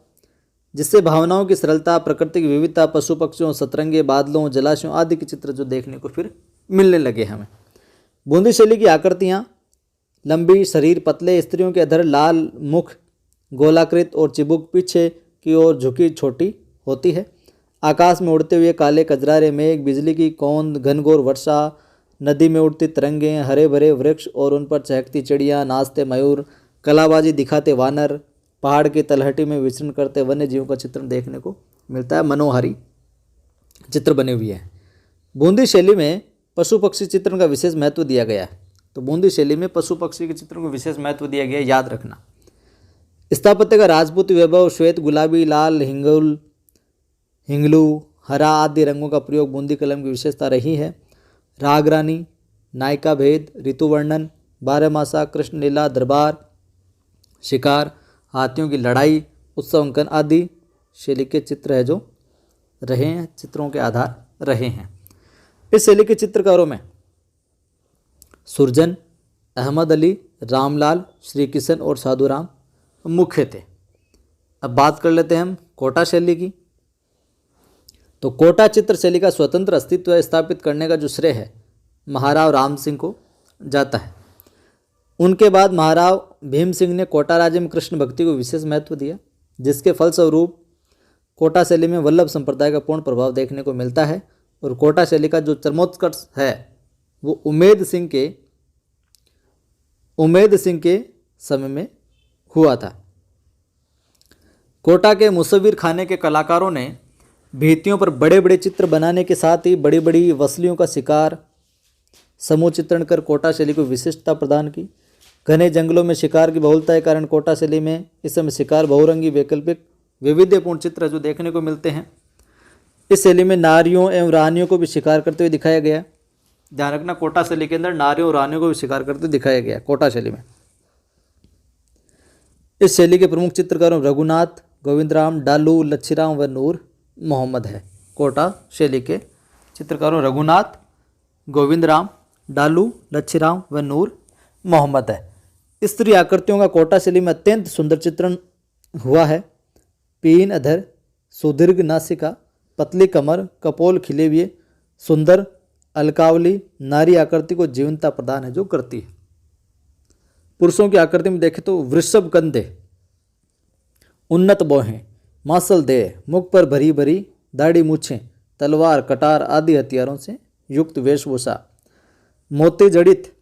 जिससे भावनाओं की सरलता, प्रकृति की विविधता, पशु पक्षियों, सतरंगे, बादलों, जलाशयों आदि के चित्र जो देखने को फिर मिलने लगे हमें। बूंदी शैली की आकृतियाँ लंबी, शरीर पतले, स्त्रियों के अधर लाल, मुख गोलाकृत और चिबुक पीछे की ओर झुकी छोटी होती है। आकाश में उड़ते हुए काले कजरारे मेघ, बिजली की कौंद, घनघोर वर्षा, नदी में उड़ती तरंगें, हरे भरे वृक्ष और उन पर चहकती चिड़ियाँ, नाचते मयूर, कलाबाजी दिखाते वानर, पहाड़ की तलहटी में विचरण करते वन्य जीवों का चित्रण देखने को मिलता है। मनोहारी चित्र बने हुए हैं। बूंदी शैली में पशु पक्षी चित्रण का विशेष महत्व दिया गया है। तो बूंदी शैली में पशु पक्षी के चित्रों को विशेष महत्व दिया गया है, याद रखना। स्थापत्य का राजपूती वैभव, श्वेत, गुलाबी, लाल, हिंगलू, हरा आदि रंगों का प्रयोग बूंदी कलम की विशेषता रही है। रागरानी, नायिका भेद, ऋतु वर्णन, बारहमासा, कृष्ण लीला, दरबार, शिकार, हाथियों की लड़ाई, उत्सव अंकन आदि शैली के चित्र है जो रहे हैं, चित्रों के आधार रहे हैं। इस शैली के चित्रकारों में सुरजन, अहमद अली, रामलाल, श्री किशन और साधुराम मुख्य थे। अब बात कर लेते हैं हम कोटा शैली की। तो कोटा चित्र शैली का स्वतंत्र अस्तित्व स्थापित करने का जो श्रेय है महाराव राम सिंह को जाता है। उनके बाद महाराव भीम सिंह ने कोटा राज्य में कृष्ण भक्ति को विशेष महत्व दिया, जिसके फलस्वरूप कोटा शैली में वल्लभ संप्रदाय का पूर्ण प्रभाव देखने को मिलता है। और कोटा शैली का जो चरमोत्कर्ष है वो उमेद सिंह के समय में हुआ था। कोटा के मुसव्विर खाने के कलाकारों ने भित्तियों पर बड़े बड़े चित्र बनाने के साथ ही बड़ी बड़ी वसलियों का शिकार समूह चित्रण कर कोटा शैली को विशिष्टता प्रदान की। घने जंगलों में शिकार की बहुलता के कारण कोटा शैली में इस समय शिकार बहुरंगी, वैकल्पिक, वैविध्यपूर्ण चित्र जो देखने को मिलते हैं। इस शैली में नारियों एवं रानियों को भी शिकार करते हुए दिखाया गया। ध्यान रखना, कोटा शैली के अंदर नारियों और रानियों को भी शिकार करते हुए दिखाया गया कोटा शैली में। इस शैली के प्रमुख चित्रकारों रघुनाथ, गोविंदराम, डालू, लच्छीराम व नूर मोहम्मद है। कोटा शैली के चित्रकारों रघुनाथ, गोविंदराम, डालू, लच्छीराम व नूर मोहम्मद है। स्त्री आकृतियों का कोटा शैली में अत्यंत सुंदर चित्रण हुआ है। पीन अधर, सुदीर्घ नासिका, पतली कमर, कपोल खिले हुए, सुंदर अलकावली नारी आकृति को जीवंतता प्रदान है जो करती है। पुरुषों की आकृति में देखें तो वृषभ कंधे, उन्नत बोहें, मासल देह, मुख पर भरी भरी दाढ़ी मूछें, तलवार, कटार आदि हथियारों से युक्त वेशभूषा, मोती जड़ित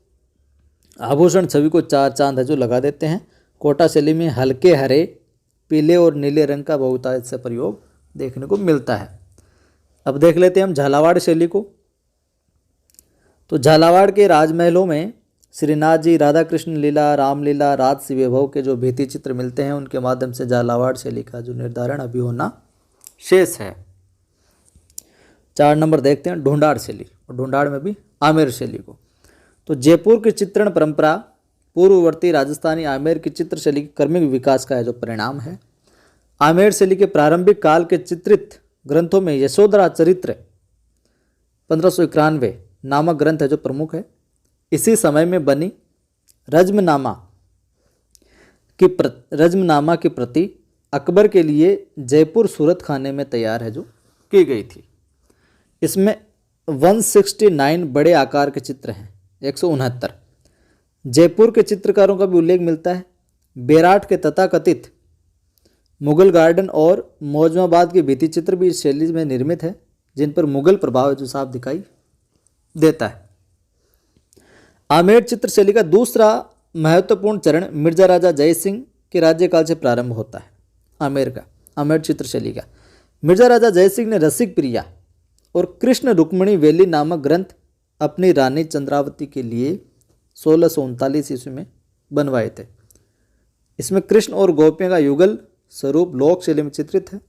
आभूषण छवि को चार चांद है जो लगा देते हैं। कोटा शैली में हल्के हरे, पीले और नीले रंग का बहुतायत से प्रयोग देखने को मिलता है। अब देख लेते हैं हम झालावाड़ शैली को। तो झालावाड़ के राजमहलों में श्रीनाथ जी, राधा कृष्ण लीला, रामलीला, राजसी वैभव के जो भित्ति चित्र मिलते हैं उनके माध्यम से झालावाड़ शैली का जो निर्धारण अभी होना शेष है। 4 नंबर देखते हैं ढूंढाड़ शैली, और ढूंढाड़ में भी आमेर शैली को। तो जयपुर की चित्रण परंपरा पूर्ववर्ती राजस्थानी आमेर की चित्र शैली के क्रमिक विकास का जो परिणाम है। आमेर शैली के प्रारंभिक काल के चित्रित ग्रंथों में यशोधरा चरित्र 1591 नामक ग्रंथ है जो प्रमुख है। इसी समय में बनी रज्मनामा की प्रति अकबर के लिए जयपुर सूरत खाने में तैयार है जो की गई थी। इसमें 169 बड़े आकार के चित्र हैं, 169। जयपुर के चित्रकारों का भी उल्लेख मिलता है। बेराट के तथाकथित मुगल गार्डन और मौजमाबाद के भित्ति चित्र भी इस शैली में निर्मित है, जिन पर मुगल प्रभाव जो साफ दिखाई देता है। आमेर चित्र शैली का दूसरा महत्वपूर्ण चरण मिर्जा राजा जय सिंह के राज्यकाल से प्रारंभ होता है। आमेर चित्र शैली का मिर्जा राजा जय सिंह ने रसिक प्रिया और कृष्ण रुक्मिणी वेली नामक ग्रंथ अपनी रानी चंद्रावती के लिए 1639 ईस्वी में बनवाए थे। इसमें कृष्ण और गोपियों का युगल स्वरूप लोक शैली में चित्रित है।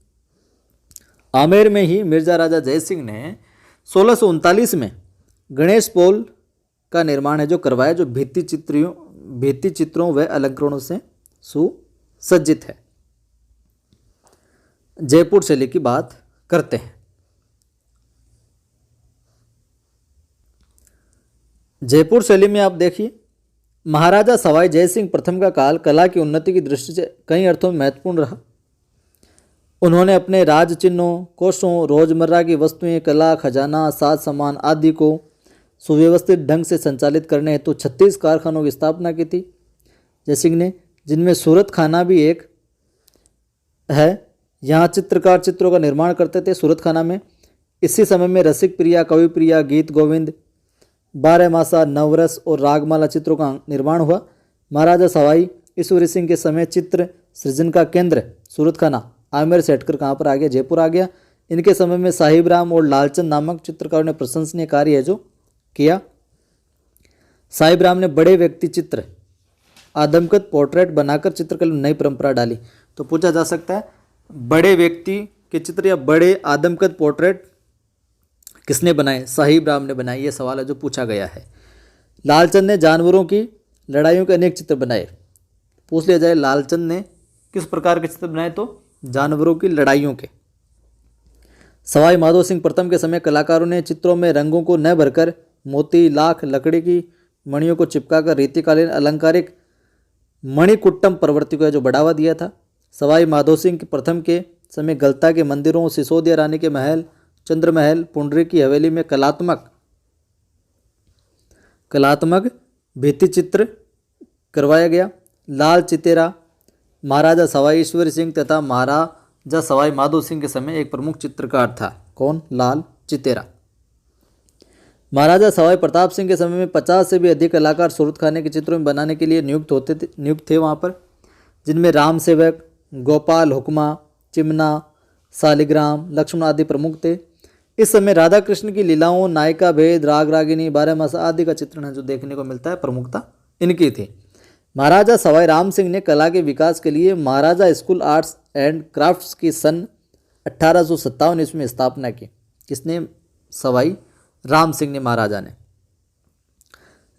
आमेर में ही मिर्जा राजा जय सिंह ने 1639 में गणेश पोल का निर्माण है जो करवाया, जो भित्ति चित्रों व अलंकरणों से सुसज्जित है। जयपुर शैली की बात करते हैं। जयपुर शैली में आप देखिए, महाराजा सवाई जय सिंह प्रथम का काल कला की उन्नति की दृष्टि से कई अर्थों में महत्वपूर्ण रहा। उन्होंने अपने राज चिन्हों, कोषों, रोजमर्रा की वस्तुएं, कला, खजाना, साज सामान आदि को सुव्यवस्थित ढंग से संचालित करने हेतु 36 कारखानों की स्थापना की थी जय सिंह ने, जिनमें सूरत खाना भी एक है। यहाँ चित्रकार चित्रों का निर्माण करते थे सूरत खाना में। इसी समय में रसिक प्रिया, कवि प्रिया, गीत गोविंद, 12 मासा, नवरस और रागमाला चित्रों का निर्माण हुआ। महाराजा सवाई ईश्वरी सिंह के समय चित्र सृजन का केंद्र सूरत खाना आमेर से हटकर कहाँ पर आ गया, जयपुर आ गया। इनके समय में साहिब राम और लालचंद नामक चित्रकारों ने प्रशंसनीय कार्य है जो किया। साहिब राम ने बड़े व्यक्ति चित्र, आदमकद पोर्ट्रेट बनाकर चित्रकला में नई परंपरा डाली। तो पूछा जा सकता है, बड़े व्यक्ति के चित्र या बड़े आदमकद पोर्ट्रेट किसने बनाए? साहिब राम ने बनाए, ये सवाल है जो पूछा गया है। लालचंद ने जानवरों की लड़ाइयों के अनेक चित्र बनाए। पूछ लिया जाए लालचंद ने किस प्रकार के चित्र बनाए, तो जानवरों की लड़ाइयों के। सवाई माधो सिंह प्रथम के समय कलाकारों ने चित्रों में रंगों को न भरकर मोती, लाख, लकड़ी की मणियों को चिपकाकर रीतिकालीन अलंकारिक मणिकुट्टम प्रवृत्ति को जो बढ़ावा दिया था। सवाई माधो सिंह प्रथम के समय गलता के मंदिरों, सिसोदिया रानी के महल, चंद्र महल, पुंडरी की हवेली में कलात्मक भित्ति चित्र करवाया गया। लाल चितेरा महाराजा सवाई ईश्वरी सिंह तथा महाराजा सवाई माधो सिंह के समय एक प्रमुख चित्रकार था। कौन? लाल चितेरा। महाराजा सवाई प्रताप सिंह के समय में 50 से भी अधिक कलाकार सूरत खाने के चित्रों में बनाने के लिए नियुक्त थे वहाँ पर, जिनमें राम सेवक, गोपाल हुक्मा, चिमना, सालिग्राम, लक्ष्मण आदि प्रमुख थे। इस समय राधा कृष्ण की लीलाओं, नायिका भेद, राग रागिनी, 12 मासा आदि का चित्रण है जो देखने को मिलता है, प्रमुखता इनकी थी। महाराजा सवाई राम सिंह ने कला के विकास के लिए महाराजा स्कूल आर्ट्स एंड क्राफ्ट्स की सन 1857 ईस्वी में स्थापना की। किसने? सवाई राम सिंह ने, महाराजा ने,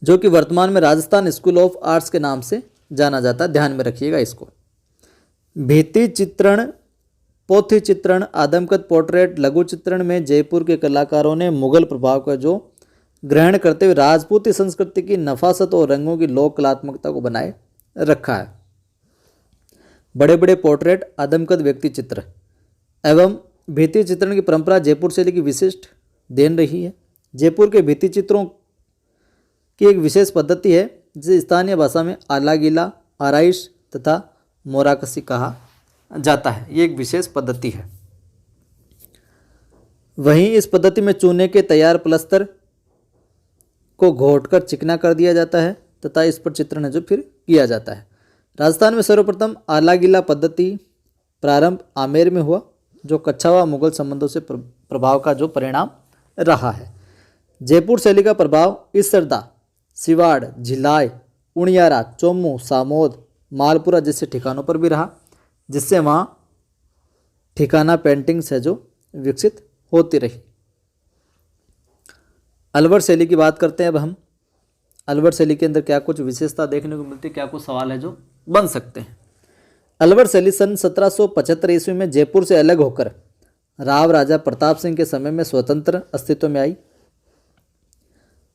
जो कि वर्तमान में राजस्थान स्कूल ऑफ आर्ट्स के नाम से जाना जाता है। ध्यान में रखिएगा इसको। भित्ति चित्रण, पोथी चित्रण, आदमकद पोर्ट्रेट, लघु चित्रण में जयपुर के कलाकारों ने मुगल प्रभाव का जो ग्रहण करते हुए राजपूती संस्कृति की नफासत और रंगों की लोक कलात्मकता को बनाए रखा है। बड़े बड़े पोर्ट्रेट, आदमकद व्यक्ति चित्र एवं भित्ति चित्रण की परंपरा जयपुर शैली की विशिष्ट देन रही है। जयपुर के भित्ति चित्रों की एक विशेष पद्धति है जिसे स्थानीय भाषा में आलागीला, आराइश तथा मोराकसी कहा जाता है। ये एक विशेष पद्धति है। वहीं इस पद्धति में चूने के तैयार प्लस्तर को घोटकर चिकना कर दिया जाता है तथा इस पर चित्रण है जो फिर किया जाता है। राजस्थान में सर्वप्रथम आलागीला पद्धति प्रारंभ आमेर में हुआ, जो कच्छा व मुगल संबंधों से प्रभाव का जो परिणाम रहा है। जयपुर शैली का प्रभाव इस सरदा, सिवाड़, झिलाई, उनियारा, चोमू, सामोद, मालपुरा जैसे ठिकानों पर भी रहा, जिससे वहाँ ठिकाना पेंटिंग्स है जो विकसित होती रही। अलवर शैली की बात करते हैं अब हम। अलवर शैली के अंदर क्या कुछ विशेषता देखने को मिलती है, क्या कुछ सवाल है जो बन सकते हैं। अलवर शैली सन 1775 ईस्वी में जयपुर से अलग होकर राव राजा प्रताप सिंह के समय में स्वतंत्र अस्तित्व में आई।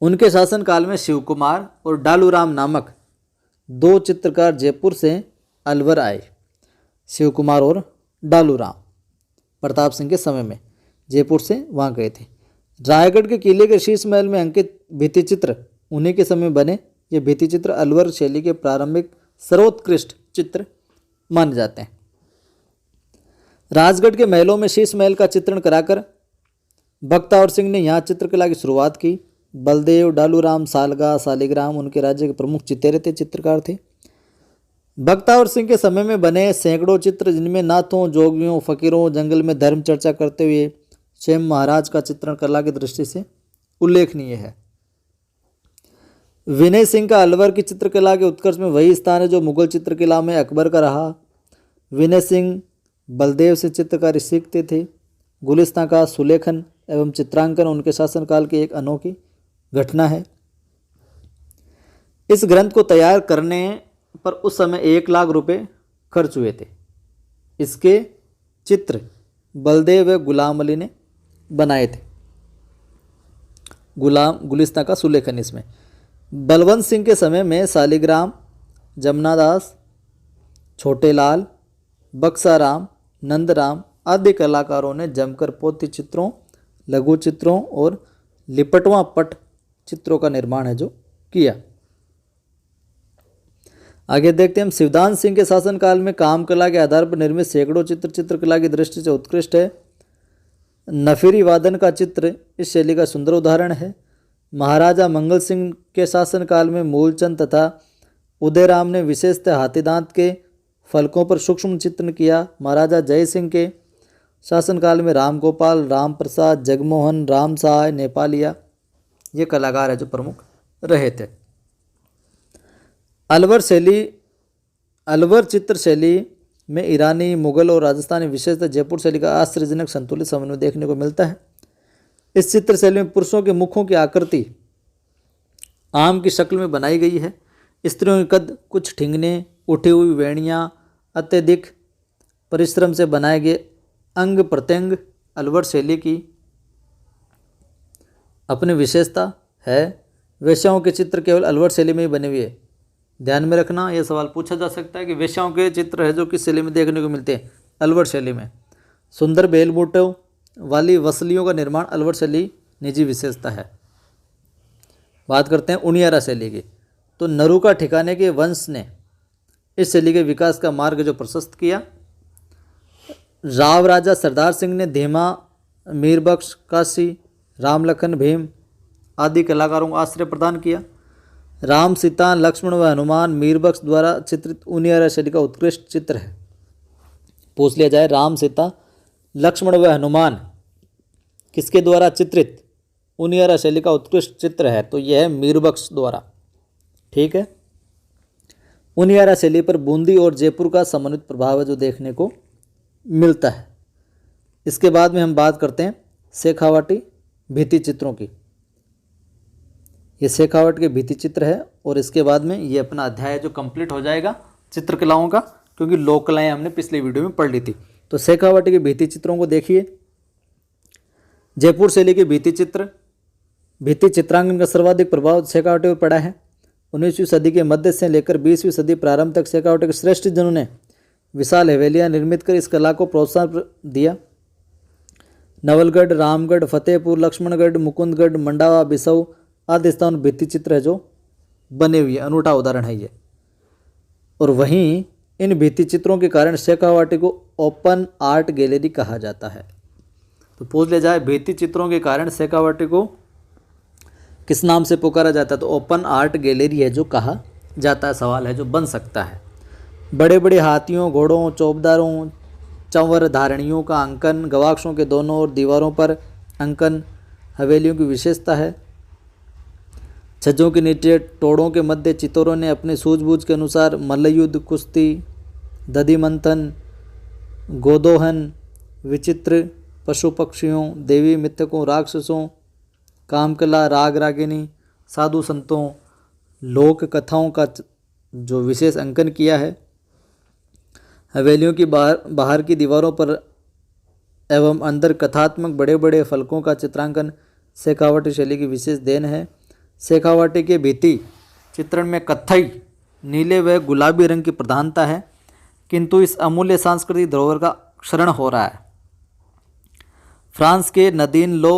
उनके शासनकाल में शिव कुमार और डालूराम नामक 2 चित्रकार जयपुर से अलवर आए। शिव कुमार और डालूराम प्रताप सिंह के समय में जयपुर से वहाँ गए थे। रायगढ़ के किले के शीश महल में अंकित भित्ति चित्र उन्हीं के समय बने। ये भित्ति चित्र अलवर शैली के प्रारंभिक सर्वोत्कृष्ट चित्र माने जाते हैं। राजगढ़ के महलों में शीश महल का चित्रण कराकर बख्तावर सिंह ने यहाँ चित्रकला की शुरुआत की। बलदेव, डालूराम, सालगा, सालिग्राम उनके राज्य के प्रमुख चितेरे चित्रकार थे। बख्तावर सिंह के समय में बने सैकड़ों चित्र, जिनमें नाथों, जोगियों, फकीरों, जंगल में धर्म चर्चा करते हुए स्वयं महाराज का चित्रण कला की दृष्टि से उल्लेखनीय है। विनय सिंह का अलवर की चित्रकला के उत्कर्ष में वही स्थान है जो मुगल चित्रकला में अकबर का रहा। विनय सिंह बलदेव से चित्रकारी सीखते थे। गुलिस्तां का सुलेखन एवं चित्रांकन उनके शासनकाल की एक अनोखी घटना है। इस ग्रंथ को तैयार करने पर उस समय 1 लाख रुपए खर्च हुए थे। इसके चित्र बलदेव व गुलाम अली ने बनाए थे। गुलिस्तां का सुलेखन इसमें। बलवंत सिंह के समय में सालिग्राम, जमनादास, छोटेलाल, बक्साराम, नंदराम आदि कलाकारों ने जमकर पोथी चित्रों, लघु चित्रों और लिपटवा पट चित्रों का निर्माण है जो किया। आगे देखते हैं हम। शिवदान सिंह के शासनकाल में काम कला के आधार पर निर्मित सैकड़ों चित्र चित्रकला की दृष्टि से उत्कृष्ट है। नफीरी वादन का चित्र इस शैली का सुंदर उदाहरण है। महाराजा मंगल सिंह के शासनकाल में मूलचंद तथा उदयराम ने विशेषतः हाथीदांत के फलकों पर सूक्ष्म चित्रण किया। महाराजा जय सिंह के शासनकाल में रामगोपाल, राम प्रसाद, जगमोहन, राम सहाय, नेपालिया ये कलाकार है जो प्रमुख रहे थे। अलवर चित्र शैली में ईरानी, मुगल और राजस्थानी, विशेषतः जयपुर शैली का आश्चर्यजनक संतुलित समन्वय देखने को मिलता है। इस चित्र शैली में पुरुषों के मुखों की आकृति आम की शक्ल में बनाई गई है। स्त्रियों के कद, कुछ ठिंगने, उठी हुई वेणियाँ, अत्यधिक परिश्रम से बनाए गए अंग प्रत्यंग अलवर शैली की अपनी विशेषता है। वेश्याओं के चित्र केवल अलवर शैली में ही बने हुए हैं। ध्यान में रखना, यह सवाल पूछा जा सकता है कि वेश्याओं के चित्र है जो किस शैली में देखने को मिलते हैं, अलवर शैली में। सुंदर बेलबूटों वाली वसलियों का निर्माण अलवर शैली निजी विशेषता है। बात करते हैं उनियारा शैली की। तो नरूका ठिकाने के वंश ने इस शैली के विकास का मार्ग जो प्रशस्त किया। राव राजा सरदार सिंह ने धीमा, मीरबख्श, काशी, राम लखन, भीम आदि कलाकारों को आश्रय प्रदान किया। राम, सीता, लक्ष्मण व हनुमान मीरबख्श द्वारा चित्रित उनियारा शैली का उत्कृष्ट चित्र है। पूछ लिया जाए राम, सीता, लक्ष्मण व हनुमान किसके द्वारा चित्रित उनियारा शैली का उत्कृष्ट चित्र है, तो यह है मीरबख्श द्वारा। ठीक है। उनियारा शैली पर बूंदी और जयपुर का समन्वित प्रभाव है जो देखने को मिलता है। इसके बाद में हम बात करते हैं शेखावाटी भित्ति चित्रों की। ये शेखावट के भित्ति चित्र है और इसके बाद में ये अपना अध्याय जो कंप्लीट हो जाएगा चित्रकलाओं का, क्योंकि लोक कलाएं हमने पिछले वीडियो में पढ़ ली थी। तो शेखावटी के भित्ति चित्रों को देखिए। जयपुर शैली के भित्ति चित्रांकन का सर्वाधिक प्रभाव शेखावटी पर पड़ा है। 19वीं सदी के मध्य से लेकर 20वीं सदी प्रारंभ तक शेखावटी के श्रेष्ठ जनों ने विशाल हवेलियां निर्मित कर इस कला को प्रोत्साहन दिया। नवलगढ़, रामगढ़, फतेहपुर, लक्ष्मणगढ़, मुकुंदगढ़, मंडावा, बिसऊ आदि स्थान भित्ति चित्र है जो बने हुए, अनूठा उदाहरण है ये। और वहीं इन भित्ति चित्रों के कारण शेखावाटी को ओपन आर्ट गैलरी कहा जाता है। तो पूछ लिया जाए भित्ति चित्रों के कारण शेखावाटी को किस नाम से पुकारा जाता है, तो ओपन आर्ट गैलरी है जो कहा जाता है। सवाल है जो बन सकता है। बड़े बड़े हाथियों, घोड़ों, चौबदारों, चंवर धारणियों का अंकन, गवाक्षों के दोनों ओर दीवारों पर अंकन हवेलियों की विशेषता है। छज्जों के नीचे टोड़ों के मध्य चित्तौरों ने अपने सूझबूझ के अनुसार मल्लयुद्ध, कुश्ती, दधी मंथन, गोदोहन, विचित्र पशु पक्षियों, देवी मिथकों, राक्षसों, कामकला, राग रागिनी, साधु संतों, लोक कथाओं का जो विशेष अंकन किया है। हवेलियों की बाहर की दीवारों पर एवं अंदर कथात्मक बड़े बड़े फलकों का चित्रांकन शेखावटी शैली की विशेष देन है। शेखावटी के भित्ति चित्रण में कत्थई, नीले व गुलाबी रंग की प्रधानता है, किंतु इस अमूल्य सांस्कृतिक धरोहर का क्षरण हो रहा है। फ्रांस के नदीन लो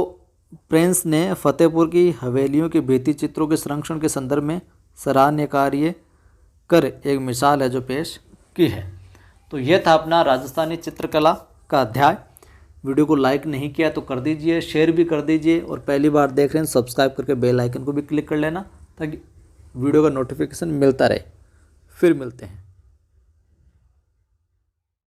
प्रिंस ने फतेहपुर की हवेलियों के भित्ति चित्रों के संरक्षण के संदर्भ में सराहनीय कार्य कर एक मिसाल है जो पेश की है। तो यह था अपना राजस्थानी चित्रकला का अध्याय। वीडियो को लाइक नहीं किया तो कर दीजिए, शेयर भी कर दीजिए, और पहली बार देख रहे हैं सब्सक्राइब करके बेल आइकन को भी क्लिक कर लेना ताकि वीडियो का नोटिफिकेशन मिलता रहे। फिर मिलते हैं।